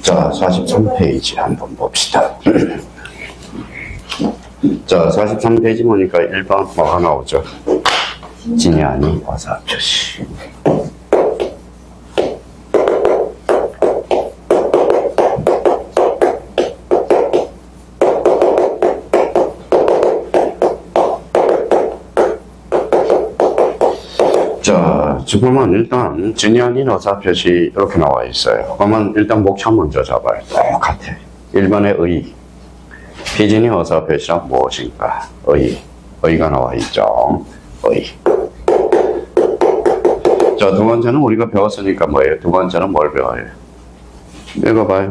자, 43페이지 한번 봅시다. 자, 43페이지 보니까 1번 뭐가 나오죠? 진이 아닌 어사표시. 자, 지금은 일단 진이 아닌 어사표시 이렇게 나와 있어요. 그러면 일단 목차 먼저 잡아요. 똑같아. 1번의 의. 피진이 어사표시란 무엇인가? 의가 나와 있죠. 의. 자, 두 번째는 우리가 배웠으니까 뭐예요? 두 번째는 뭘 배워요? 읽어봐요.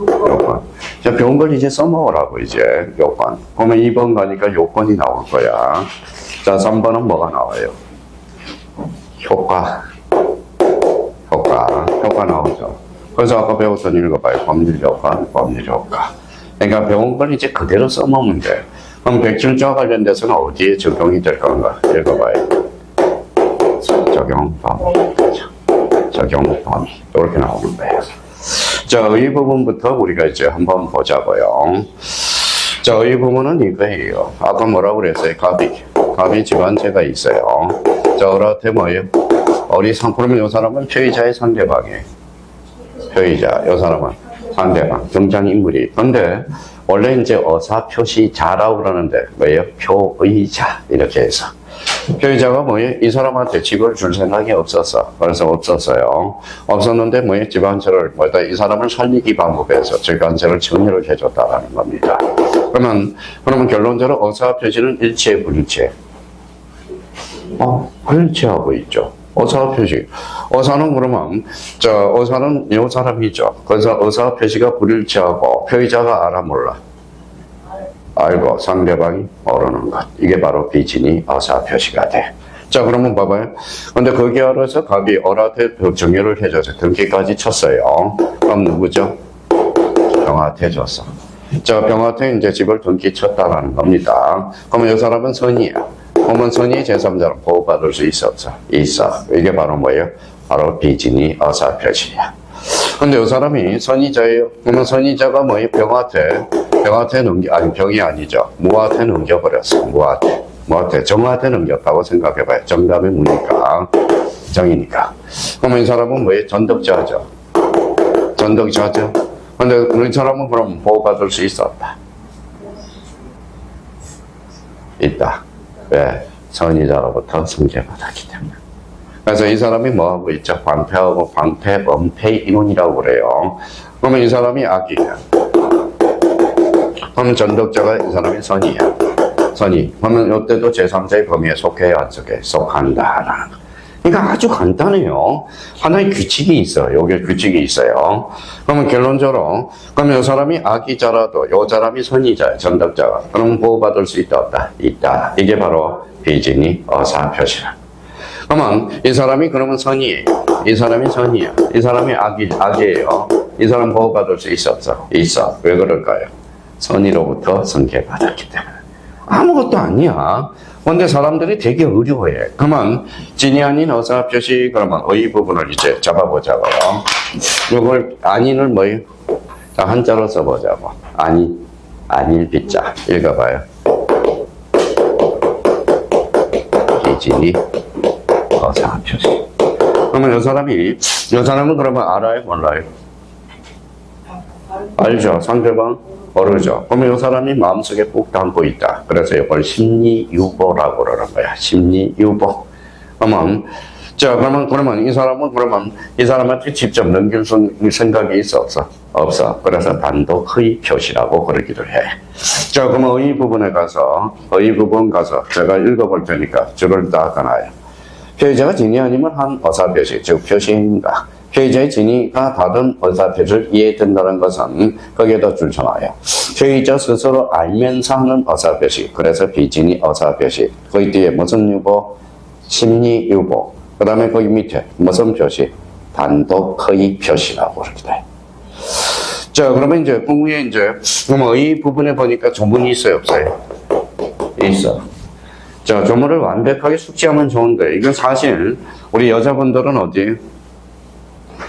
요건. 자, 배운 걸 이제 써먹으라고, 이제. 요건. 그러면 2번 가니까 요건이 나올 거야. 자, 3번은 뭐가 나와요? 효과 나오죠. 그래서 아까 배웠던 읽어봐요. 법률효과. 그러니까 배운 걸 이제 그대로 써먹으면 돼. 그럼 백질조와 관련돼서는 어디에 적용이 될 건가? 읽어봐요. 적용 범위. 이렇게 나오는 거예요. 자, 의 부분부터 우리가 이제 한번 보자고요. 자, 의 부분은 이거예요. 아까 뭐라고 그랬어요? 갑이 집안체가 있어요. 자, 어라한테 뭐예요? 그러면 이 사람은 표의자의 상대방이에요. 표의자, 이 사람은 상대방, 등장인물이. 근데 원래 이제 어사표시자라고 그러는데 뭐예요? 표의자 이렇게 해서. 표의자가 뭐예요? 이 사람한테 집을 줄 생각이 없었어. 그래서 없었어요. 없었는데 뭐예요? 집안체를 이 사람을 살리기 방법에서 집안체를 정리를 해줬다라는 겁니다. 그러면 결론적으로 어사표시는 일치해, 불일치해? 불일치하고 있죠. 어사표시. 어사는 그러면, 어사는 이 사람이죠. 그래서 어사표시가 불일치하고, 표의자가 알아, 몰라? 알고, 상대방이 모르는 것. 이게 바로 비진이 어사표시가 돼. 자, 그러면 봐봐요. 근데 거기에 알아서 갑이 어라한테 정리를 해줘서 등기까지 쳤어요. 그럼 누구죠? 병한테 줬어. 자, 병한테 이제 집을 등기 쳤다라는 겁니다. 그러면 이 사람은 선이야. 그러면 선의 제3자로 보호받을 수 있어, 없어? 있어. 이게 바로 뭐예요? 바로 비진이 어사표시야. 근데 이 사람이 선의자예요. 그러면 선의자가 뭐예요? 병이 아니죠. 무한테 넘겨버렸어. 무한테. 정한테 넘겼다고 생각해봐요. 정답이 뭡니까? 정이니까. 그러면 이 사람은 뭐예요? 전덕자죠. 근데 이 사람은 그럼 보호받을 수 있었다. 있다. 왜? 선의자로부터 승계받았기 때문에. 그래서 이 사람이 뭐하고 있죠? 방패하고 범패 인원이라고 그래요. 그러면 이 사람이 악이야. 그러면 전덕자가 이 사람이 선이야. 선이. 그러면 이때도 제3자의 범위에 속해야 안 속해? 속한다라는 거. 그러니까 아주 간단해요. 하나의 규칙이 있어요. 여기에 규칙이 있어요. 그러면 결론적으로, 그러면 이 사람이 악이자라도 이 사람이 선이자예요. 전덕자가. 그러면 보호받을 수 있다, 없다? 있다. 이게 바로 비진이 어사표시라. 그러면 이 사람이 그러면 선이에요. 이 사람이 선이야. 이 사람이 악이에요. 이 사람 보호받을 수 있어, 없어? 있어. 왜 그럴까요? 선의로부터 승계받았기 때문에. 아무것도 아니야. 근데 사람들이 되게 어려워해. 그러면 진이 아닌 어사표시, 그러면 의 부분을 이제 잡아보자고요. 이걸 아닌을 뭐예요? 자, 한자로 써보자고. 아닐 비자. 읽어봐요. 비진이 어사표시. 그러면 이 사람은 그러면 알아요? 몰라요? 알죠. 상대방 모르죠. 그러면 이 사람이 마음속에 꾹 담고 있다. 그래서 이걸 심리유보라고 그러는 거야. 심리유보. 그러면 이 사람은 이 사람한테 직접 넘길 생각이 있어, 없어? 없어. 그래서 단독 허위 표시라고 그러기도 해. 자, 그러면 의 부분 가서 제가 읽어볼 테니까 줄을 다 가나요. 표의자가 진이 아니면 한 어사표시, 즉 표시인가. 표의자의 진위가 다른 어사표시를 이해된다는 것은 거기에다 줄 쳐놔요. 표의자 스스로 알면서 하는 어사표시, 그래서 비진이 어사표시. 거기 뒤에 무슨 유보? 심리유보. 그 다음에 거기 밑에 무슨 표시? 단독 허위 표시라고 그러게 돼. 자, 그러면 이제 공부에 그럼 의 부분에 보니까 조문이 있어요, 없어요? 있어. 자, 조문을 완벽하게 숙지하면 좋은데, 이건 사실 우리 여자분들은 어디?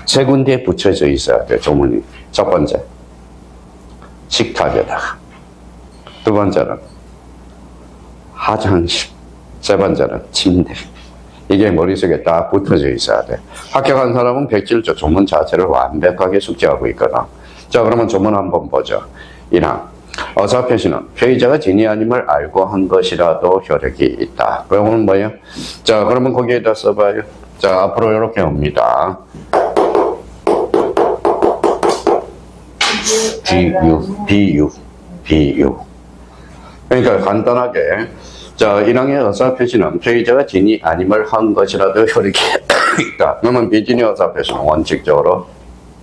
세 군데에 붙여져 있어야 돼, 조문이. 첫 번째, 식탁에다가. 두 번째는 화장실. 세 번째는 침대. 이게 머릿속에 딱 붙어져 있어야 돼. 합격한 사람은 107조 조문 자체를 완벽하게 숙지하고 있거든. 자, 그러면 조문 한번 보죠. 1항. 어사표시는 표의자가 진위 아님을 알고 한 것이라도 효력이 있다. 그러면 뭐예요? 자, 그러면 거기에다 써봐요. 자, 앞으로 이렇게 옵니다. 비유. 그러니까 간단하게, 자, 1항의 어사표시는 표의자가 진위 아님을 한 것이라도 효력이 있다. 그러면 비진의 어사표시는 원칙적으로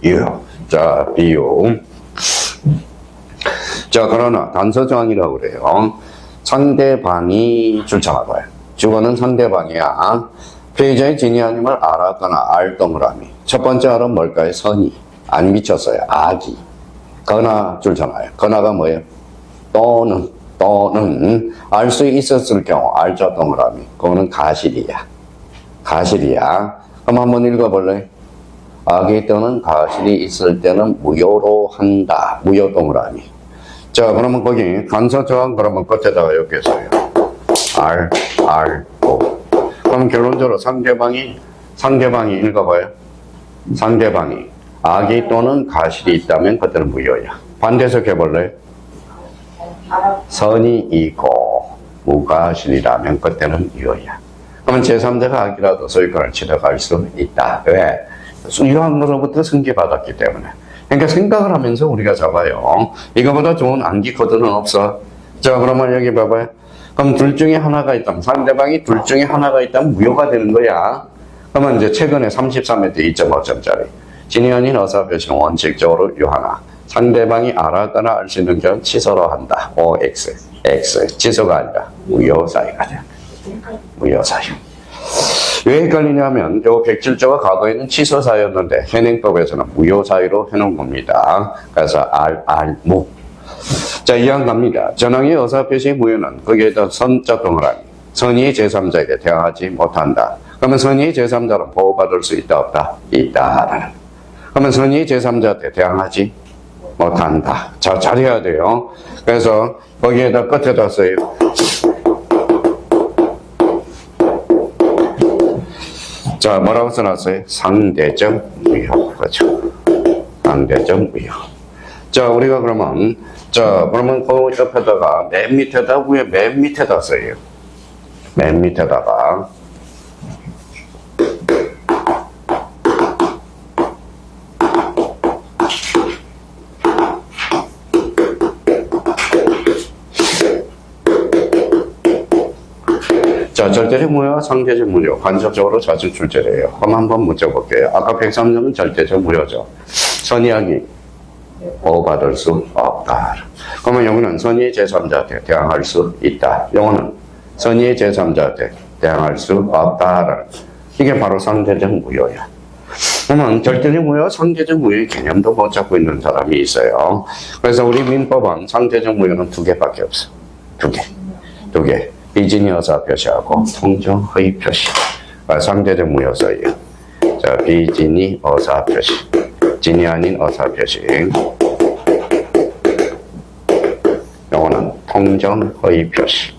유효. 자, 비유. 자, 그러나 단서조항이라고 그래요. 상대방이 줄쳐나가요. 주어는 상대방이야. 피해자의 진위 아님을 알았거나 알 동그라미. 첫 번째 알은 뭘까요? 선의. 안 미쳤어요. 악이. 거나 줄쳐나요. 거나가 뭐예요? 또는 알 수 있었을 경우 알죠 동그라미. 그거는 가실이야. 그럼 한번 읽어볼래요? 악이 또는 가실이 있을 때는 무효로 한다. 무효 동그라미. 자, 그러면 거기 간서조항 그러면 끝에다가 이렇게 써요. 오. 그럼 결론적으로 상대방이 읽어봐요. 상대방이 악이 또는 가실이 있다면 그때는 무효야. 반대해서 해볼래요? 선이 있고 무가실이라면 그때는 유효야. 그러면 제3자가 악이라도 소유권을 취득할 수 있다. 왜? 유효한 것으로부터 승계받았기 때문에. 그러니까 생각을 하면서 우리가 잡아요. 이거보다 좋은 암기 코드는 없어. 자, 그러면 여기 봐봐요. 그럼 둘 중에 하나가 있다면, 상대방이 둘 중에 하나가 있다면 무효가 되는 거야. 그러면 이제 최근에 33회 때 2.5점짜리. 진위 아닌 어사표시는 원칙적으로 유하나. 상대방이 알았거나 알 수 있는 경우 취소로 한다. OX. 취소가 아니라 무효사유가 돼. 무효사유. 왜 헷갈리냐면 요 107조가 과거에는 취소사유였는데 현행법에서는 무효사유로 해놓은 겁니다. 그래서 무. 자, 이항 갑니다. 전항의 어사표시 무효는 거기에다 선자 동그라미. 선의의 제3자에게 대항하지 못한다. 그러면 선의의 제3자는 보호받을 수 있다 없다? 있다라는. 그러면 선의의 제3자한테 대항하지 못한다. 자, 잘해야 돼요. 그래서 거기에다 끝에다 써요. 자, 뭐라고 써놨어요? 상대적 무효. 그렇죠. 상대적 무효. 자, 우리가 그러면, 그 옆에다가 맨 밑에다, 위에 맨 밑에다 써요. 맨 밑에다가. 자, 절대적 무효와 상대적 무효, 간접적으로 자주 출제돼요. 그럼 한번 묻어볼게요. 아까 103점은 절대적 무효죠. 선의하기 보호받을 수 없다. 그러면 여기는 선의의 제3자한테 대항할 수 있다. 영어는 선의의 제3자한테 대항할 수 없다. 이게 바로 상대적 무효야. 그러면 절대적 무효와 상대적 무효의 개념도 못 잡고 있는 사람이 있어요. 그래서 우리 민법은 상대적 무효는 두 개밖에 없어. 두 개. 비진이 어사 표시하고 통정 허위 표시. 상대적 무효서예요. 자, 비진이 어사 표시. 진이 아닌 어사 표시. 요거는 통정 허위 표시.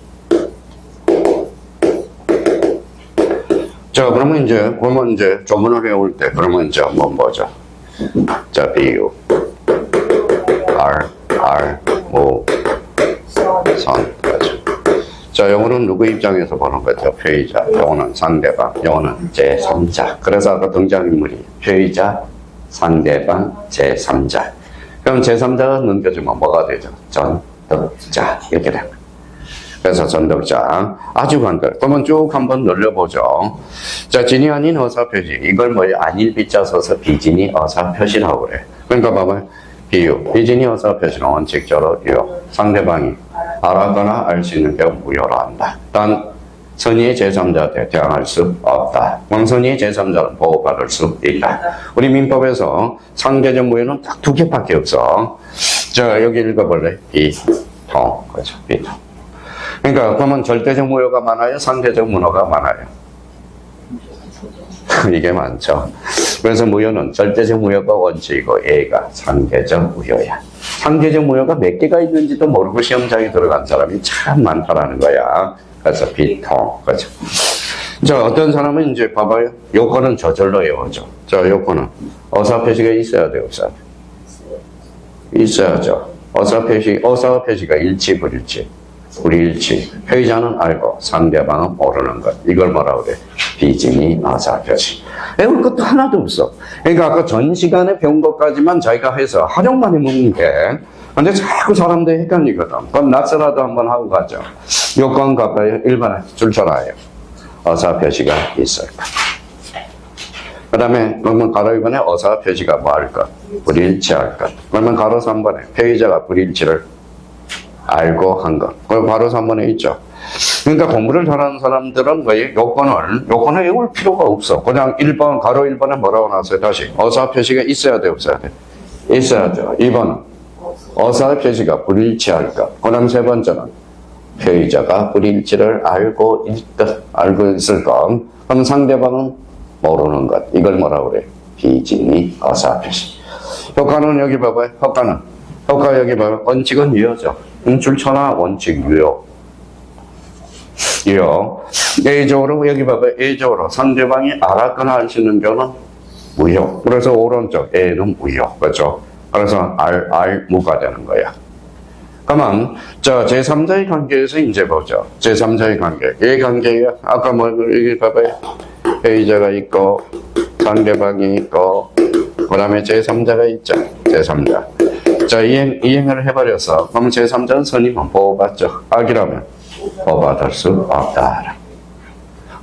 자, 그러면 이제 조문을 해올 때, 그러면 이제 한번 보죠. 자, 비유. 무, 선. 그렇죠. 자, 요거는 누구 입장에서 보는 거죠? 표의자. 요거는 상대방. 요거는 제3자. 그래서 아까 등장인물이 표의자, 상대방, 제3자. 그럼 제3자가 넘겨주면 뭐가 되죠? 전득자. 이렇게 됩니다. 그래서 전득자. 아주 간단해. 그러면 쭉 한번 늘려보죠. 자, 진이 아닌 어사표시. 이걸 뭐예요? 안일 비자 써서 비진이 어사표시라고 그래. 그러니까 봐봐요. 비유. 비진이 어사표시는 원칙적으로 유효. 상대방이 알았거나 알 수 있는 경우 무효로 한다. 단, 선의의 제3자한테 대항할 수 없다. 왕선의의 제3자는 보호받을 수 있다. 우리 민법에서 상대적 무효는 딱 두 개밖에 없어. 자, 여기 읽어볼래? 비통. 그렇죠. 비통. 그러니까, 그러면 절대적 무효가 많아요? 상대적 무효가 많아요? 이게 많죠. 그래서 무효는 절대적 무효가 원칙이고 A가 상대적 무효야. 상대적 무효가 몇 개가 있는지도 모르고 시험장에 들어간 사람이 참 많다라는 거야. 그래서 비통, 그죠? 자, 어떤 사람은 이제 봐봐요. 요거는 저절로 외워져. 자, 요거는 어사 표시가 있어야 돼요, 없어야 돼? 있어야죠. 어사 표시가 일치, 불일치. 불일치. 회의자는 알고 상대방은 모르는 것. 이걸 뭐라 그래? 비진이 어사 표시. 외울 것도 하나도 없어. 그러니까 아까 전 시간에 배운 것까지만 자기가 해서 활용만 해먹는 게. 근데 자꾸 사람들이 헷갈리거든. 그럼 낯설어도 한번 하고 가죠. 요건 가봐요. 1번에 줄쳐놔요. 어사 표시가 있을 것. 그 다음에 그러면 가로 2번에 어사 표시가 뭐 할 것? 불일치할 것. 그러면 가로 3번에 회의자가 불일치를 알고 한 것. 그리고 가로 3번에 있죠. 그러니까 공부를 잘하는 사람들은 거의 요건을 외울 필요가 없어. 그냥 1번, 가로 1번에 뭐라고 나왔어요? 다시. 어사 표시가 있어야 돼, 없어야 돼? 있어야죠. 2번은 어사 표시가 불일치할 것. 그 다음 세 번째는 회의자가 불일치를 알고 있을 것. 그럼 상대방은 모르는 것. 이걸 뭐라고 그래? 비진이 어사 표시. 효과는 여기 봐봐요. 효과 여기 봐봐요. 원칙은 유효죠. 줄쳐나 원칙 유효. A적으로 여기 봐봐요. A적으로 상대방이 알았거나 알 수 있는 경우는 무효. 그래서 오른쪽 A는 무효. 그렇죠? 그래서 무가 되는 거야. 그러면 제3자의 관계에서 이제 보죠. 제3자의 관계. 이 관계가 아까 여기 봐봐요. 회의자가 있고 상대방이 있고 그 다음에 제3자가 있죠. 제3자. 자, 이행을 해버려서 그러면 제3자는 선임은 보호받죠. 악이라면 보호받을 수 없다.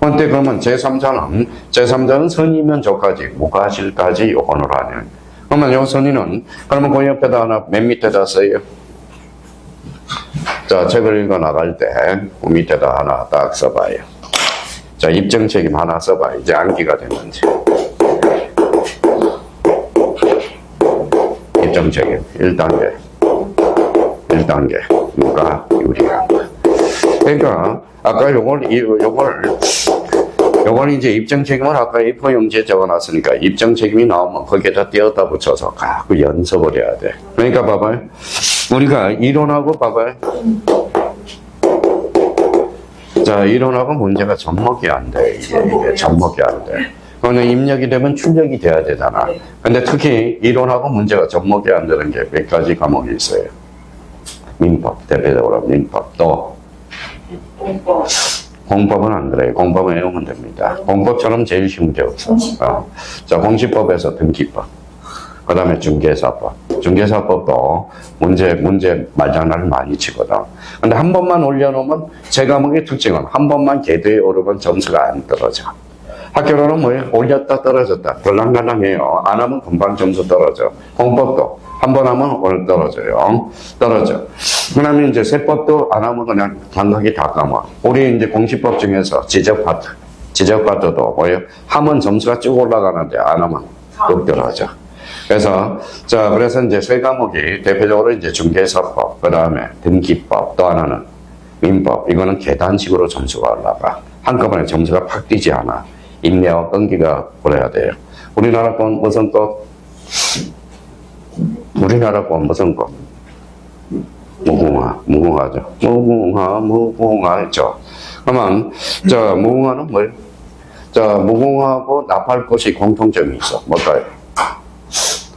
근데 그러면 제3자는 선이면 저까지 무과실까지 요건으로 하네요. 그러면 요 선의는 그러면 그 옆에다 하나 맨 밑에다 써요. 자, 책을 읽어 나갈 때 그 밑에다 하나 딱 써봐요. 자, 입증 책임 하나 써봐. 이제 암기가 됐는지. 입증 책임 1단계. 누가 유리한 거. 그러니까 아까 요걸 이제 입증 책임을 아까 A4 용지에 적어놨으니까 입증 책임이 나오면 거기에다 띄었다 붙여서 그 연습을 해야 돼. 그러니까 봐봐요. 우리가 이론하고 봐봐요. 자, 이론하고 문제가 접목이 안 돼. 이게 접목이 안 돼. 그거는 입력이 되면 출력이 돼야 되잖아. 근데 특히 이론하고 문제가 접목이 안 되는 게 몇 가지 과목이 있어요. 민법, 대표적으로 민법. 또 공법은 안 그래요. 공법은 외우면 됩니다. 공법처럼 제일 쉬운 게 없어. 자, 공시법에서 등기법. 그 다음에 중개사법. 중개사법도 문제 말장난을 많이 치거든. 근데 한 번만 올려놓으면 제 과목의 특징은 한 번만 궤도에 오르면 점수가 안 떨어져. 학교로는 뭐예요? 올렸다 떨어졌다. 덜랑달랑해요. 안 하면 금방 점수 떨어져. 공법도 한 번 하면 오늘 떨어져요. 떨어져. 그 다음에 이제 세법도 안 하면 그냥 감각이 다 까먹어. 우리 이제 공시법 중에서 지적 파트도 뭐예요? 하면 점수가 쭉 올라가는데 안 하면 뚝 떨어져. 그래서 이제 세 과목이 대표적으로 이제 중개사법, 그 다음에 등기법, 또 하나는 민법. 이거는 계단식으로 점수가 올라가. 한꺼번에 점수가 팍 뛰지 않아. 인내와 끈기가 보여야 돼요. 우리나라 건 무슨 것? 우리나라 건 무슨 것? 무궁화죠. 무궁화 있죠. 그러면 무궁화는 뭐예요? 무궁화하고 나팔꽃이 공통점이 있어. 뭘까요?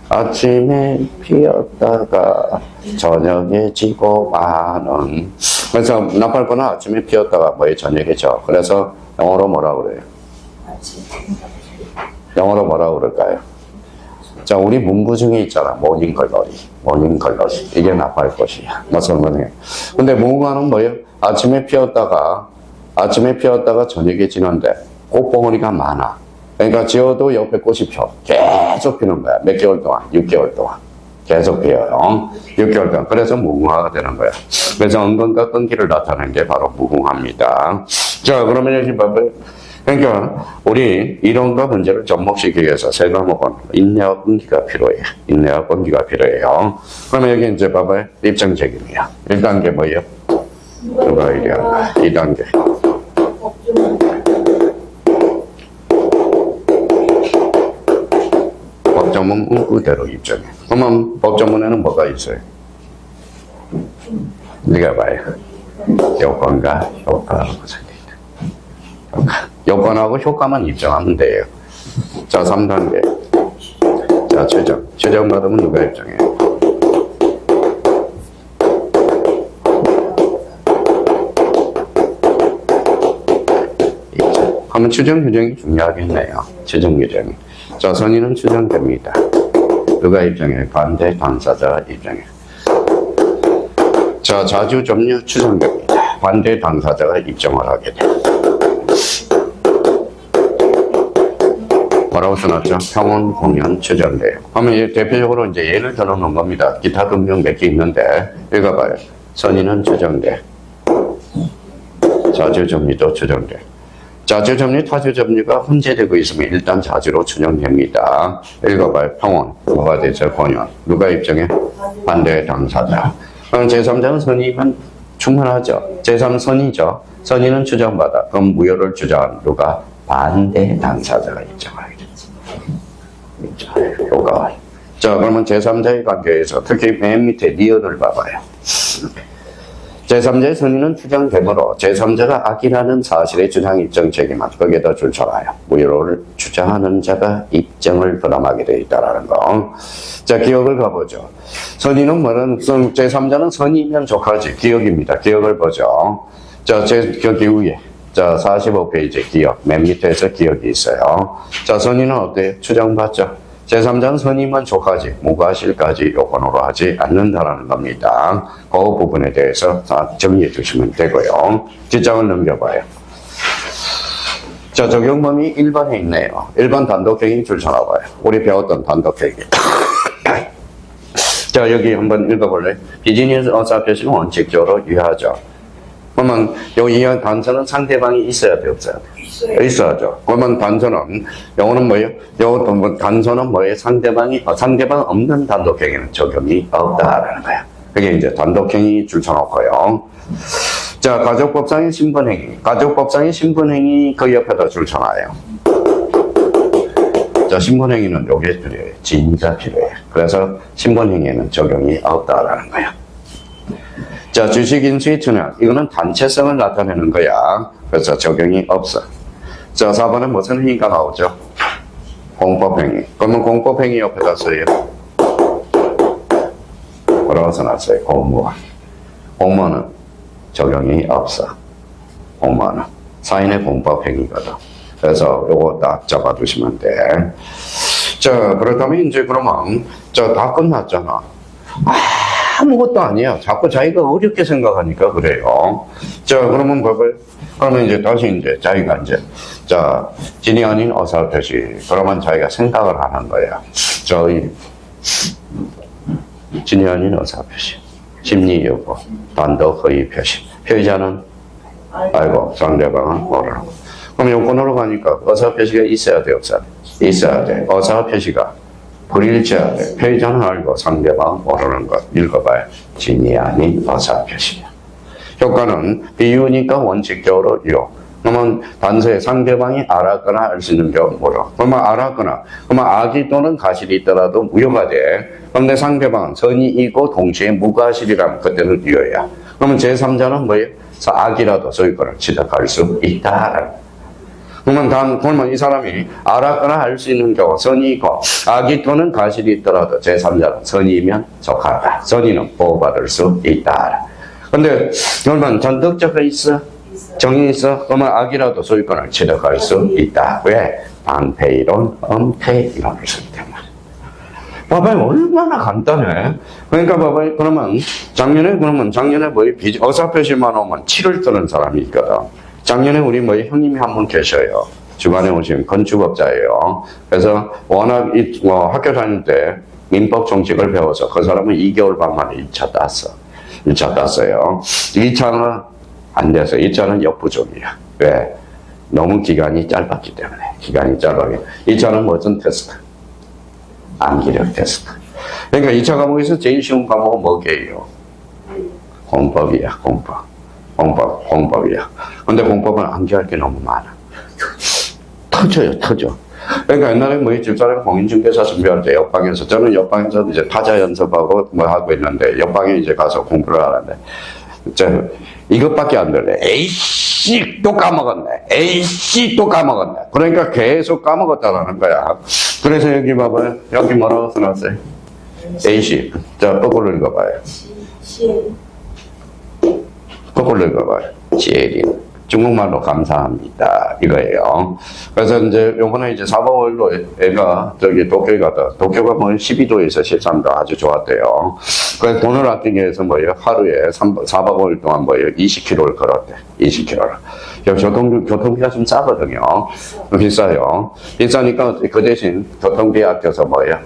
아침에 피었다가 저녁에 지고 마는. 그래서 나팔꽃은 아침에 피었다가 뭐에 저녁에 져. 그래서 영어로 뭐라 그래요? 영어로 뭐라 그럴까요? 자, 우리 문구 중에 있잖아. 모닝글러리. 이게 나팔꽃이야. 무슨 말이에요? 근데 무궁화는 뭐예요? 아침에 피었다가 저녁에 지는데 꽃봉오리가 많아. 그러니까 지어도 옆에 꽃이 펴. 계속 피는 거야. 몇 개월 동안? 6개월 동안. 계속 피어요. 6개월 동안. 그래서 무궁화가 되는 거야. 그래서 은근과 끈기를 나타내는 게 바로 무궁화입니다. 자, 그러면 여기 봐봐요. 그러니까 우리 이론과 문제를 접목시키기 위해서 세 과목은 인내와 끈기가 필요해요. 그러면 여기 이제 봐봐요. 입증 책임이야. 1단계 뭐예요? 누가 유리한 거야? 2단계. 법조문 문구대로 입증해. 그러면 법조문에는 뭐가 있어요? 네가 봐요. 요건과 효과라고 적혀있다. 요건하고 효과만 입증하면 돼요. 자, 3단계. 자, 최종. 최종 받으면 누가 입증해요? 그러면 추정 규정이 중요하겠네요. 추정 규정이. 자, 선의는 추정됩니다. 누가 입증해? 반대 당사자가 입증해. 자, 자주 점유 추정됩니다. 반대 당사자가 입증을 하게 돼. 뭐라고 써놨죠? 평온 공연 추정돼요. 그러면 이제 대표적으로 이제 예를 들어 놓은 겁니다. 기타 금융 몇 개 있는데, 읽어봐요. 선의는 추정돼. 자주 점유도 추정돼. 자주 점유, 타주 점유가 혼재되고 있으면 일단 자주로 추정됩니다. 읽어봐요. 평온. 뭐가 되죠? 공연. 누가 입증해? 반대 당사자. 그럼 제3자는 선의만 충분하죠. 제3 선의죠. 선의는 추정받아. 그럼 무효를 주장한 누가? 반대 당사자가 입증하게 되죠. 효과가. 자, 그러면 제3자의 관계에서 특히 맨 밑에 리어를 봐봐요. 제3자의 선의는 추정되므로 제3자가 악이라는 사실의 주장 입증 책임은 거기에다 줄쳐놔요. 무효를 주장하는 자가 입증을 부담하게 되어 있다는 거. 자, 기억을 가보죠. 선의는 뭐는, 제3자는 선의면 족하지. 기억입니다. 기억을 보죠. 자, 거기 위에. 자, 45페이지 기억. 맨 밑에서 기억이 있어요. 자, 선의는 어때요? 추정받죠. 제3자는 선의만 족하지, 무과실까지 요건으로 하지 않는다라는 겁니다. 그 부분에 대해서 정리해 주시면 되고요. 뒷장을 넘겨봐요. 자, 적용범위 1번에 있네요. 1번 단독행위 줄 쳐놔봐요. 우리 배웠던 단독행위. 자, 여기 한번 읽어볼래요? 비즈니스 의사표시는 원칙적으로 유효하죠. 그러면 여기 단서는 상대방이 있어야 돼, 없어야 돼? 있어야죠. 그러면 단서는, 영어는 뭐예요? 단서는 뭐예요? 상대방 없는 단독행위는 적용이 없다라는 거야. 그게 이제 단독행위 줄쳐놓고요. 자, 가족법상의 신분행위. 가족법상의 신분행위 그 옆에다 줄쳐놔요. 자, 신분행위는 요게 필요해요. 지위가 필요해요. 그래서 신분행위에는 적용이 없다라는 거야. 자, 주식인수의 투명. 이거는 단체성을 나타내는 거야. 그래서 적용이 없어. 자, 4번은 무슨 행위가 나오죠? 공법행위. 그러면 공법행위 옆에다 써요. 뭐라고 써놨어요? 공무원. 공무원은 적용이 없어. 공무원은. 사인의 공법행위거든. 그래서 요거 딱 잡아두시면 돼. 자, 그렇다면 이제 그러면, 자, 다 끝났잖아. 아무것도 아니야. 자꾸 자기가 어렵게 생각하니까 그래요. 자, 그러면 봐봐요. 그러면 이제 다시 이제 자기가 이제, 자, 진이 아닌 의사표시. 그러면 자기가 생각을 하는 거야. 저희, 진이 아닌 의사표시. 심리 여부. 단독 허위 표시. 피의자는 알고 상대방은 모르고. 그럼 요건으로 가니까 의사표시가 있어야 돼, 없어야 돼? 있어야 돼. 의사표시가 불일치해야 돼. 피의자는 알고 상대방은 모르는 것. 읽어봐요. 진이 아닌 의사표시야. 효과는 비유니까 원칙적으로 유효. 그러면 단서에 상대방이 알았거나 알 수 있는 경우 뭐로? 그러면 알았거나, 그러면 악의 또는 가실이 있더라도 무효가 돼. 그런데 상대방은 선이 있고 동시에 무가실이라면 그때는 유효야. 그러면 제3자는 뭐예요? 악이라도 소유권을 취득할 수 있다. 그러면 이 사람이 알았거나 알 수 있는 경우 선이 있고 악의 또는 가실이 있더라도 제3자는 선이면 속하다. 선의는 보호받을 수 있다. 근데 그러면 전득자가 있어? 정이 있어? 그러면 악이라도 소유권을 취득할 수 있다. 왜? 방패이론, 엄패이론을 쓰기 때문에. 봐봐요. 얼마나 간단해. 그러니까 봐봐요. 그러면 작년에 뭐 의사표시만 오면 7을 뜨는 사람이 있거든. 작년에 우리 형님이 한 분 계셔요. 주간에 오신 건축업자예요. 그래서 워낙 학교 다닐 때 민법 정책을 배워서 그 사람은 2개월 반 만에 2차 땄어. 1차 땄어요. 2차는 안 돼서 2차는 역부족이야. 왜? 너무 기간이 짧았기 때문에. 기간이 짧아요. 2차는 무슨 테스트? 암기력 테스트. 그러니까 2차 과목에서 제일 쉬운 과목은 뭐게요? 공법이야, 공법이야. 근데 공법은 암기할 게 너무 많아. 터져. 그러니까 옛날에 뭐 집사람 공인중개사 준비할 때 옆방에서 저는 옆방에서 이제 타자 연습하고 뭐 하고 있는데 옆방에 이제 가서 공부를 하는데 이것밖에 안 들래. 에이씨 또 까먹었네. 에이씨 또 까먹었네. 그러니까 계속 까먹었다라는 거야. 그래서 여기 봐봐요. 여기 뭐라고 써놨어요? 에이씨. 자, 거꾸로 읽어봐요. 거꾸로 읽어봐요. 지혜린. 중국말로 감사합니다. 이거예요. 그래서 이제 요번에 이제 4박 5일로 애가 저기 도쿄에 갔다. 도쿄가 뭐 12도에서 13도 아주 좋았대요. 그래서 돈을 아끼기 위해서 뭐예요? 하루에 4박 5일 동안 뭐예요? 20km를 걸었대. 20km를. 교통비가 좀 싸거든요. 비싸요. 비싸니까 그 대신 교통비 아껴서 뭐예요?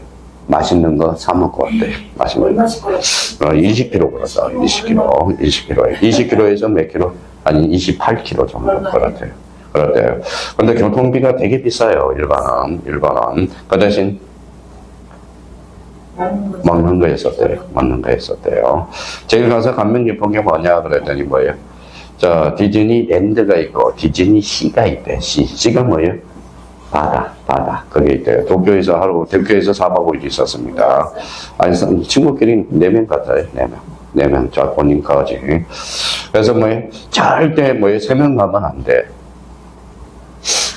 맛있는 거 사 먹고 왔대. 맛있는 거. 20km 걸었어. 20km. 20km에서 몇 킬로? 아니 28km 정도 걸었대요. 그렇대요. 근데 교통비가 되게 비싸요. 일반은. 그 대신 먹는 거 했었대요. 제일 가서 감명 깊은 게 뭐냐 그랬더니 뭐예요? 자, 디즈니랜드가 있고 디즈니시가 있대. 시가 뭐예요? 바다. 그게 있대요. 도쿄에서 4박 5일 있었습니다. 아니, 친구끼리 4명 같아요. 4명. 자, 본인까지. 그래서 절대 3명 가면 안 돼.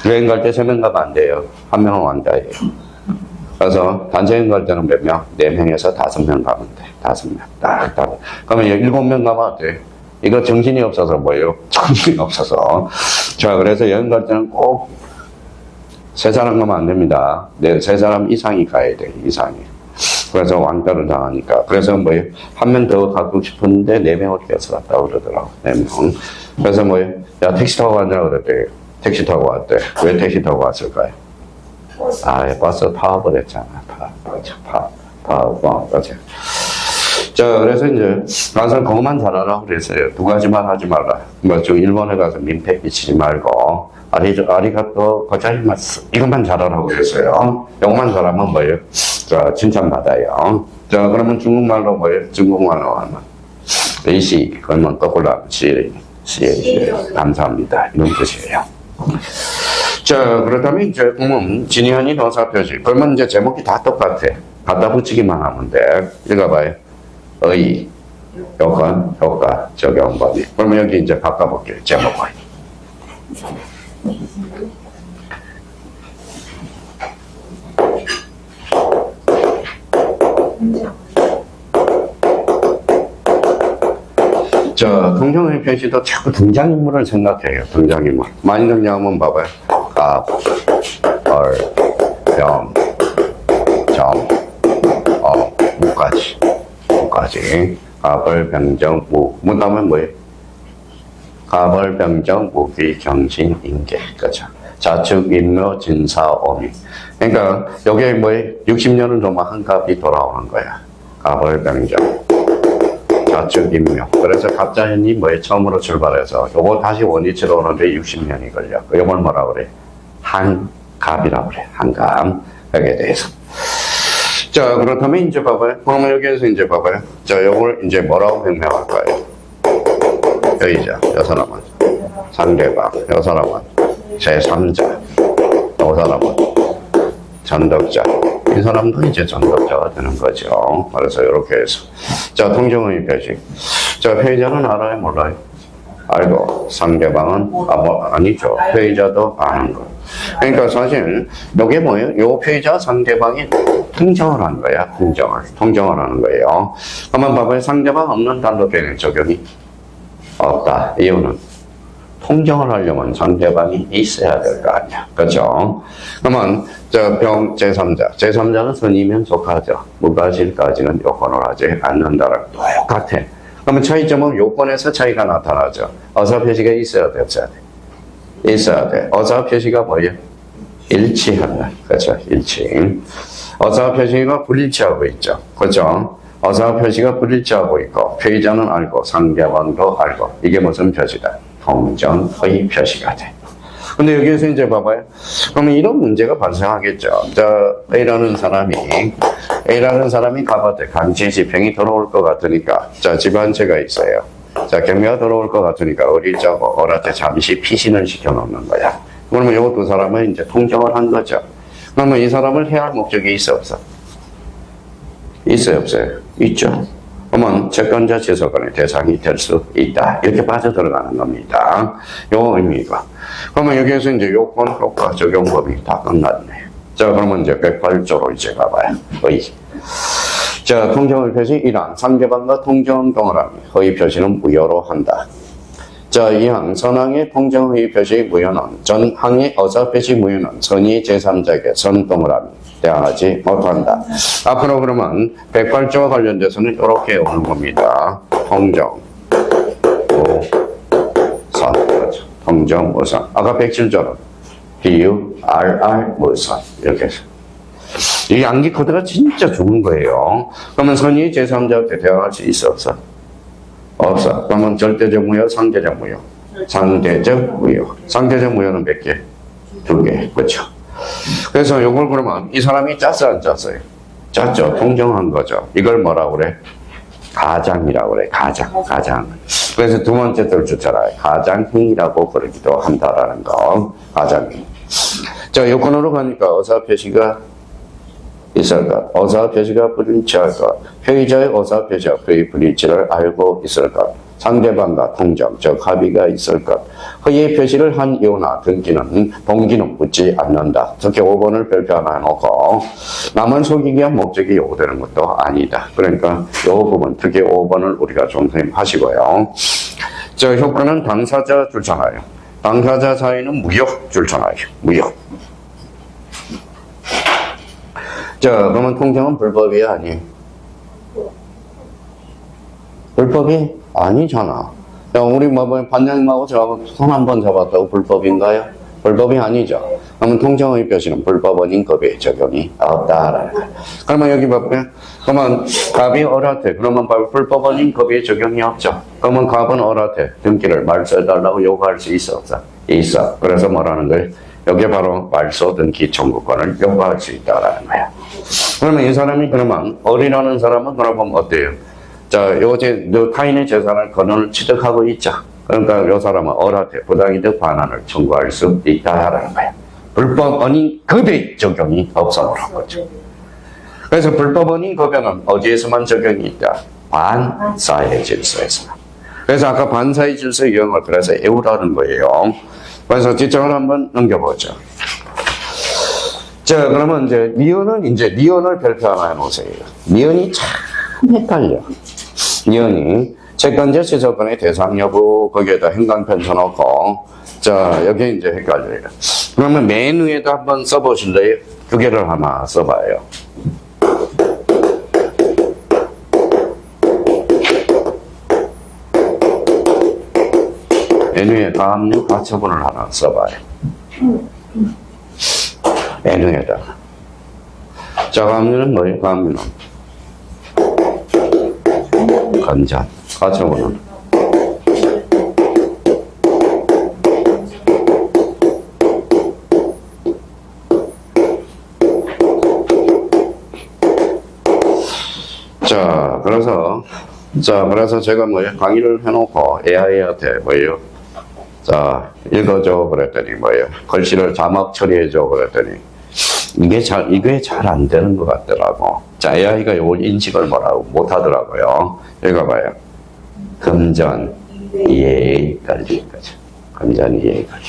여행 갈 때 3명 가면 안 돼요. 1명은 왕자예요. 그래서 단체 여행 갈 때는 몇 명? 4명에서 5명 가면 돼. 5명. 딱. 그러면 7명 가면 어때? 이거 정신이 없어서 뭐예요? 정신이 없어서. 자, 그래서 여행 갈 때는 꼭 3사람 가면 안 됩니다. 3사람 이상이 가야 돼. 이상이. 그래서 왕따를 당하니까. 그래서 한 명 더 가고 싶었는데 4명을 껴서 그러더라고. 4명. 그래서 야, 택시 타고 왔냐 그랬대. 택시 타고 왔대. 왜 택시 타고 왔을까요? 버스 파업을 했잖아. 파업. 자, 그래서 이제 가서 그것만 잘하라고 그랬어요. 2가지만 하지 말라. 좀 일본에 가서 민폐 끼치지 말고, 아리가또 고자이마스. 이것만 잘하라고 그랬어요. 이것만 잘하면 뭐예요? 자, 칭찬받아요. 자, 그러면 중국말로 뭐예요? 중국말로 하면. 에이씨, 그러면 거꾸로 하면 시에리. 감사합니다. 이런 뜻이에요. 자, 그렇다면 이제 진이한이 동사 표시. 그러면 이제 제목이 다 똑같아. 갖다 붙이기만 하면 돼. 읽어봐요. 의, 요건, 효과, 적용 범위. 그러면 여기 이제 바꿔볼게요. 제목을. 자, 긍정의 표시도 자꾸 등장인물을 생각해요. 등장인물. 많이 등장하면 봐봐요. 갑, 얼, 병, 정, 무까지. 갑을, 병정, 무. 무다음에 뭐예요? 갑을, 병정, 무기, 경신, 인계. 그죠? 자축, 인묘, 진사, 오미. 그러니까, 여기에 뭐예요? 60년을 넘어 한 갑이 돌아오는 거야. 갑을, 병정. 자축, 인묘. 그래서 갑자연이 처음으로 출발해서, 요거 다시 원위치로 오는데 60년이 걸려. 요걸 뭐라 그래? 한갑이라고 그래. 한갑. 여기에 대해서. 자, 그렇다면 이제 봐봐요. 그러면 여기에서 이제 봐봐요. 자, 요걸 이제 뭐라고 명명할까요? 여기자, 요 사람은. 상대방, 요 사람은. 제3자, 요 사람은. 전덕자. 이 사람도 이제 전덕자가 되는 거죠. 그래서 이렇게 해서. 자, 통정의 표시. 자, 회의자는 알아요? 몰라요? 알고. 상대방은, 아니죠. 회의자도 아는 거. 그러니까 사실, 요게 뭐예요? 요 피해자 상대방이 통정을 한 거야. 통정을 하는 거예요. 한번 봐봐요. 상대방 없는 단로 변형 적용이 없다. 이유는 통정을 하려면 상대방이 있어야 될 거 아니야. 그렇죠? 그러면 제3자는 선이면 속하죠. 무과실까지는 요건을 하지 않는다는 똑같아. 그러면 차이점은 요건에서 차이가 나타나죠. 어사 표시가 있어야 돼, 없어야 돼? 있어야 돼. 어사 표시가 뭐예요? 일치한다. 그렇죠? 일치. 어사 표시가 불일치하고 있죠. 그렇죠? 어사 표시가 불일치하고 있고, 피해자는 알고, 상대방도 알고, 이게 무슨 표시다? 통정의 표시가 돼. 근데 여기에서 이제 봐봐요. 그러면 이런 문제가 발생하겠죠. 자, A라는 사람이 가봤대. 강진시 병이 들어올 것 같으니까. 자, 집 한 채가 있어요. 자, 경미가 들어올 것 같으니까 어릴자고 어라테 잠시 피신을 시켜놓는 거야. 그러면 요 두 사람은 이제 통정을 한 거죠. 그러면 이 사람을 해할 목적이 있어, 없어? 있어요, 없어요? 있죠. 그러면 채권자 지소권의 대상이 될 수 있다. 이렇게 빠져들어가는 겁니다. 요 의미가. 그러면 여기에서 이제 요건, 효과, 적용법이 다 끝났네. 자, 그러면 이제 108조로 이제 가봐요. 의. 자, 통정의 표시 1항. 상대방과 통정 동일함이 허위 표시는 무효로 한다. 자, 2항. 선항의 통정 허위 표시 무효는 전항의 어사 표시 무효는 선의 제3자에게 선 동일함이 대항하지 못한다. 앞으로 그러면 108조와 관련돼서는 이렇게 오는 겁니다. 통정, 우선. 통정, 우선. 아까 107조는 비유, RR, 우선. 이렇게 해서. 이 암기 코드가 진짜 좋은 거예요. 그러면 선의 제3자한테 대항할 수 있어, 없어? 없어. 그러면 절대적 무효, 상대적 무효. 상대적 무효. 상대적 무효는 몇 개? 2개. 그렇죠. 그래서 이걸 그러면 이 사람이 짰어, 안 짰어요? 짰죠. 통정한 거죠. 이걸 뭐라고 그래? 가장이라고 그래. 가장. 그래서 두 번째 들 주잖아요. 가장행위라고 그러기도 한다라는 거. 가장행위. 자, 요건으로 가니까 어사 표시가 있을 것, 어사 표시가 불일치할 것, 회의자의 어사 표시와 회의 불일치를 알고 있을 것, 상대방과 통정, 즉 합의가 있을 것, 허위 표시를 한 이유나 등기는 동기는 묻지 않는다. 특히 5번을 별표 하나 해놓고 남을 속이기 위한 목적이 요구되는 것도 아니다. 그러니까 이 부분, 특히 5번을 우리가 좀 하시고요. 자, 효과는 당사자 줄잖아요. 당사자 사이는 무효 줄잖아요. 무효. 자, 그러면 통정은 불법이야, 아니? 불법이 아니잖아. 야, 우리 뭐, 반장님하고 저하고 손 한 번 잡았다고 불법인가요? 불법이 아니죠. 그러면 통정의 표시는 불법원인 법에 적용이 없다라는 거예요. 그러면 여기 볼까요? 그러면 갑이 어라테. 그러면 불법원인 법에 적용이 없죠. 그러면 갑은 어라테. 등기를 말소해달라고 요구할 수 있어, 없어? 있어. 그래서 뭐라는 거예요? 여기에 바로 말소 등기 청구권을 요구할 수 있다라는 거야. 그러면 이 사람이 그러면 어리라는 사람은 그러면 어때요? 자, 요새 타인의 재산을 건원을 취득하고 있죠. 그러니까 이 사람은 어라테 부당이득 반환을 청구할 수 있다라는 거야. 불법원인 급의 적용이 없어놓은 거죠. 그래서 불법원인 급여는 어디에서만 적용이 있다? 반사의 질서에서만. 그래서 아까 반사의 질서 유형을 그래서 외우라는 거예요. 그래서 뒷장을 한번 넘겨보죠. 자, 그러면 이제 니은을 별표 하나 해놓으세요. 니은이 참 헷갈려. 니은이 채권자 지소권의 대상 여부 거기에다 행간편 쳐놓고 자, 여기 이제 헷갈려요. 그러면 맨 위에다 한번 써보실래요? 두 개를 하나 써봐요. 맨 위에 가압류 가처분을 하나 써봐요. 맨 위에다가. 자, 가압류는 뭐예요? 가압류는 건전. 가처분은 그래서 제가 뭐예요? 강의를 해놓고 AI한테 뭐예요? 자, 읽어줘 그랬더니 뭐예요? 글씨를 자막 처리해줘 그랬더니 이게 잘 안 되는 것 같더라고. 자, AI가 요 인식을 뭐라고 못하더라고요. 읽어봐요. 금전 이해의 권리 거죠. 금전 이해의 권리.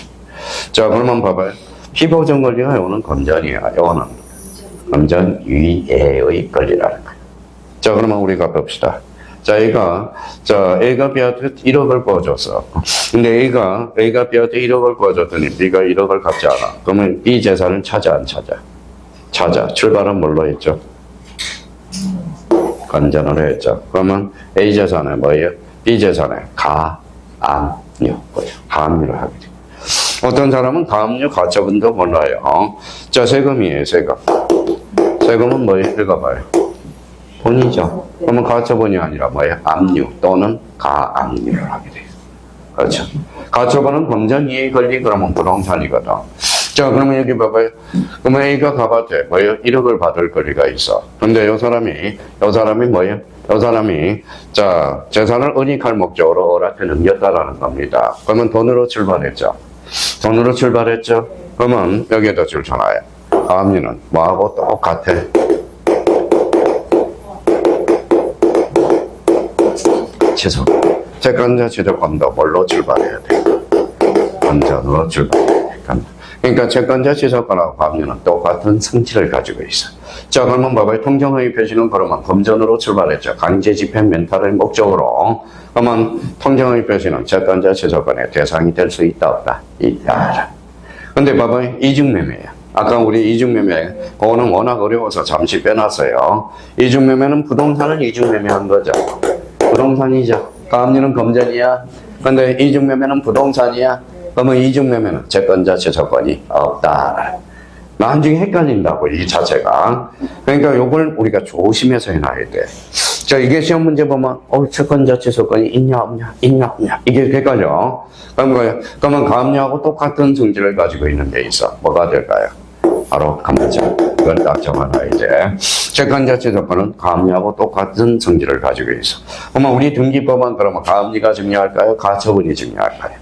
자, 그러면 봐봐요. 피보정 권리가 요는 금전이야. 요거는 금전 위해의 권리라는 거예요. 자, 그러면 우리가 봅시다. 자, A가 B한테 1억을 구워줬어. 근데 A가 B한테 1억을 구워줬더니 B가 1억을 갚지 않아. 그러면 B 재산을 찾아, 안 찾아? 찾아. 출발은 뭘로 했죠? 건전으로 했죠. 그러면 A 재산에 뭐예요? B 재산에 가압류. 가압류를 하게 돼. 어떤 사람은 가압류 가처분도 몰라요. 자, 세금이에요, 세금. 세금은 뭐예요? 읽어봐요. 돈이죠. 그러면 가처분이 아니라 뭐예요? 압류 또는 가압류를 하게 돼요. 그렇죠. 가처분은 금전 이해 권리 그러면 부동산이거든. 자, 그러면 여기 봐봐요. 그러면 A가 갑한테 뭐예요? 1억을 받을 권리가 있어. 근데 요 사람이 뭐예요? 요 사람이 자, 재산을 은닉할 목적으로 을한테 넘겼다라는 겁니다. 그러면 돈으로 출발했죠. 그러면 여기에다 줄잖아요. 가압류는 뭐하고 똑같아? 지속. 채권자 지속권도 뭘로 출발해야 돼? 건전으로 출발해야 돼. 그러니까 채권자 지속권하고 가압류는 똑같은 성질을 가지고 있어. 자, 그러면 봐봐요. 통정의 표시는 그러면 금전으로 출발했죠. 강제 집행 멘탈의 목적으로. 그러면 통정의 표시는 채권자 지속권의 대상이 될 수 있다, 없다? 있다. 근데 봐봐요. 이중매매야. 아까 우리 이중매매, 그거는 워낙 어려워서 잠시 빼놨어요. 이중매매는 부동산을 이중매매한 거죠. 부동산이죠. 가압류는 금전이야. 근데 이중매매는 부동산이야. 그러면 이중매매는 채권자 지속권이 없다. 나중에 헷갈린다고, 이 자체가. 그러니까 요걸 우리가 조심해서 해놔야 돼. 자, 이게 시험 문제 보면, 채권자 지속권이 있냐, 없냐, 있냐, 없냐. 이게 헷갈려. 그러면 가압류하고 똑같은 성질을 가지고 있는 게 있어. 뭐가 될까요? 바로 감정. 이걸 딱 적어놔야 돼. 채권자 지속권은 가압류하고 똑같은 성질을 가지고 있어. 그러면 우리 등기법은 그러면 가압류가 중요할까요? 가처분이 중요할까요?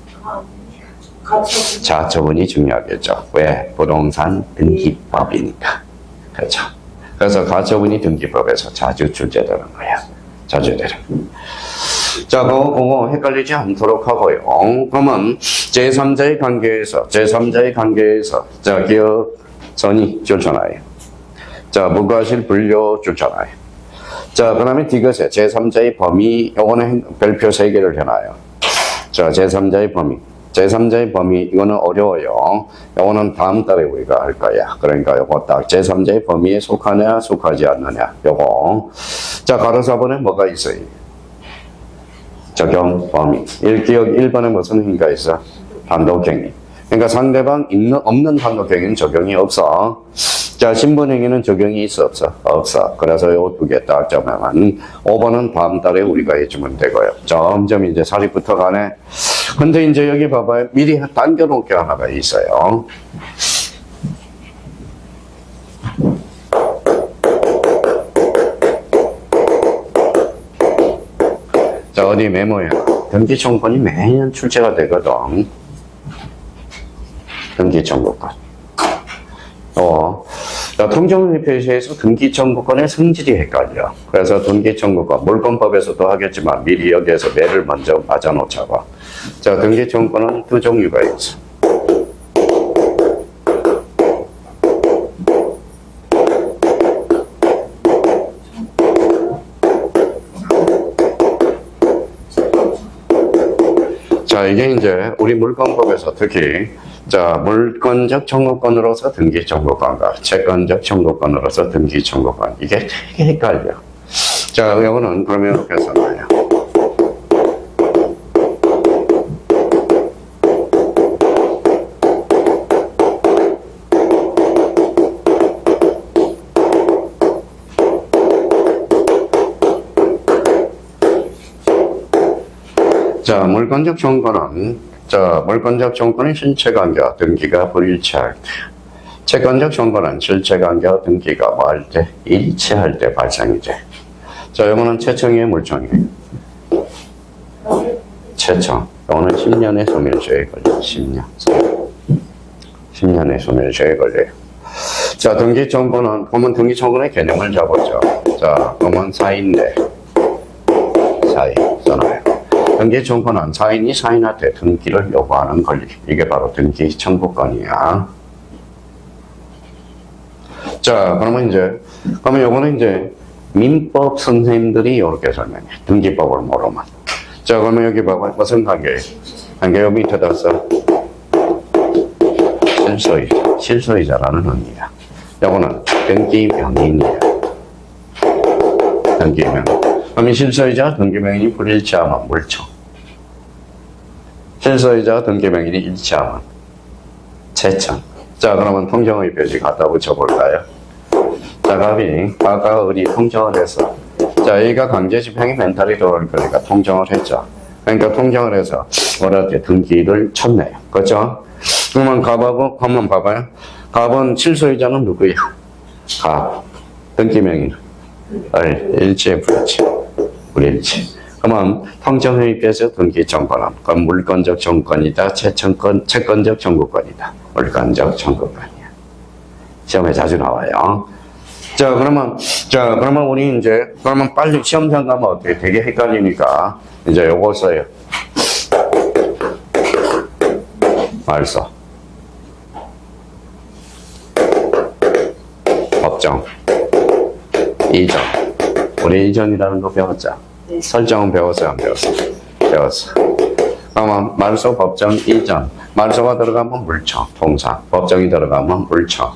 자처분이 중요하겠죠. 왜? 부동산 등기법이니까. 그렇죠. 그래서 가처분이 등기법에서 자주 출제되는 거야. 자주 되는. 자, 그거 헷갈리지 않도록 하고요. 그러면 제3자의 관계에서 자, 기업선이 좋잖아요. 자, 무과실 분료 좋잖아요. 자, 그 다음에 디귿에 제3자의 범위, 요거는 별표 3개를 해놔요. 자, 제3자의 범위, 이거는 어려워요. 요거는 다음 달에 우리가 할 거야. 그러니까 요거 딱 제3자의 범위에 속하냐, 속하지 않느냐. 요거. 자, 가로 4번에 뭐가 있어요? 적용 범위. 기억 1번에 무슨 행위가 있어? 단독행위. 그러니까 상대방 없는 단독행위는 적용이 없어. 자, 신분행위는 적용이 있어, 없어? 없어. 그래서 요 두 개 딱 잡으면 5번은 다음 달에 우리가 해주면 되고요. 점점 이제 살이 붙어가네. 근데 이제 여기 봐봐요. 미리 당겨놓을 게 하나가 있어요. 자, 어디 메모해. 등기청구권이 매년 출제가 되거든. 등기청구권. 자, 통정의 표시에서 등기청구권의 성질이 헷갈려. 그래서 등기청구권, 물권법에서도 하겠지만 미리 여기에서 매를 먼저 맞아놓자고. 자, 등기청구권은 두 종류가 있어. 자, 이게 이제 우리 물권법에서 특히 자, 물권적 청구권으로서 등기청구권과 채권적 청구권으로서 등기청구권. 이게 되게 헷갈려. 자, 이거는 그러면 이렇게 써놔요. 자, 물권적 청구권은 실체관계와 등기가 불일치할 때, 채권적 청구는 실체관계와 등기가 뭐할 때? 일치할 때 발생이 돼. 자, 이거는 채청이에요, 물청이에요? 채청. 이거는 10년의 소멸시효에 걸려요. 10년의 소멸시효에 걸려요. 자, 등기청구는, 보면 등기청구의 개념을 잡았죠. 자, 그러면 사인대. 사인, 써놔요. 등기청구는 사인이 사인한테 등기를 요구하는 권리. 이게 바로 등기청구권이야. 자, 그러면 요거는 이제 민법 선생님들이 이렇게 설명해. 등기법을 모르면. 자, 그러면 여기 봐봐. 무슨 관계예요? 관계 요 밑에다 써. 실소유자라는 의미야. 요거는 등기명인이야. 등기명. 그러면 실소유자, 등기명인이 불일치하면 물청. 실소유자, 등기명인이 일치하면 채청. 자, 그러면 통정의 표시 갖다 붙여볼까요? 자, 갑이 아까 우리 통정을 했어. 자, 여기가 강제 집행이 멘탈이 들어올 거니까 통정을 했죠. 그러니까 통정을 해서 어떻게 등기를 쳤네요. 그렇죠? 그러면 갑하고 한번 봐봐요. 갑은 실소유자는 누구예요? 갑. 등기명인. 일치에 불일치. 그러면 통정의입에서 등기청구는 그럼 물권적 청구권이다, 채권적 청구권이다. 물권적 청구권이야. 시험에 자주 나와요. 자, 그러면 우리 이제, 그러면 빨리 시험장 가면 어떻게 되게 헷갈리니까, 이제 요거 써요. 말서. 법정. 이전. 우리 이전이라는 거 배웠죠? 네. 설정은 배웠어요, 안 배웠어요? 배웠어. 그러면 말소, 법정, 이전. 말소가 들어가면 물청, 통상. 법정이 들어가면 물청.